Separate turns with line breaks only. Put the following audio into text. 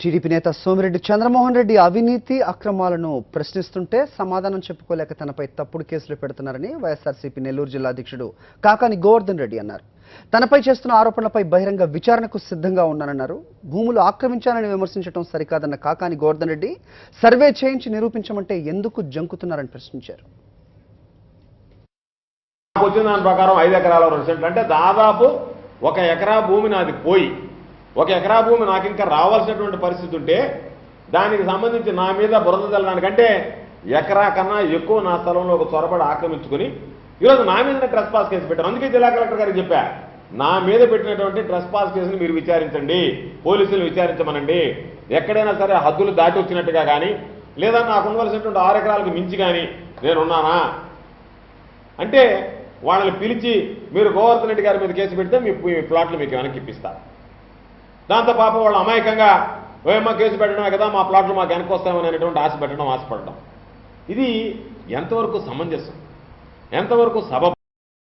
TDP నేత సోమిరెడ్డి చంద్రమోహన్ రెడ్డి అవినీతి అక్రమాలను ప్రశ్నిస్తుంటే సమాధానం చెప్పుకోలేక తనపై తప్పుడు కేసులు పెడుతున్నారని వైఎస్ఆర్సీపీ నెల్లూరు జిల్లా అధ్యక్షుడు కాకాని గోవర్ధన్ రెడ్డి అన్నారు. తనపై చేస్తున్న ఆరోపణలపై బహిరంగ విచారణకు సిద్ధంగా ఉన్నానన్నారు. భూములు ఆక్రమించాలని విమర్శించడం సరికాదన్న కాకాని గోవర్ధన్ రెడ్డి సర్వే చేయించి నిరూపించమంటే ఎందుకు జంకుతున్నారని ప్రశ్నించారు.
వచ్చిన దాని ప్రకారం 5 ఎకరాల 2 సెంట్లు అంటే దాదాపు 1 ఎకరా భూమి నాది పోయి 1 ఎకరా భూమి నాకు ఇంకా రావాల్సినటువంటి పరిస్థితి ఉంటే దానికి సంబంధించి నా మీద బురద చల్లడానికంటే ఎకరా కన్నా ఎక్కువ నా స్థలంలో ఒక చొరబడి ఆక్రమించుకుని ఈరోజు నా మీద ట్రెస్ పాస్ కేసు పెట్టారు. అందుకే జిల్లా కలెక్టర్ గారికి చెప్పా, నా మీద పెట్టినటువంటి ట్రెస్ పాస్ కేసుని మీరు విచారించండి, పోలీసులు విచారించమనండి. ఎక్కడైనా సరే హద్దులు దాటి వచ్చినట్టుగా కానీ లేదా నాకు ఉండవలసినటువంటి 6 ఎకరాలకు మించి కానీ నేనున్నానా అంటే వాళ్ళని పిలిచి మీరు గోవర్ధన్ రెడ్డి గారి మీద కేసు పెడితే మీ ప్లాట్లు మీకు వెనక్కి ఇప్పిస్తారు. దాంతో పాప వాళ్ళు అమాయకంగా ఏమో కేసు పెట్టడమే కదా మా ప్లాట్లు మాకు వెనక్కి వస్తామని అనేటువంటి ఆశపడడం. ఇది ఎంతవరకు సమంజసం, ఎంతవరకు సబబు?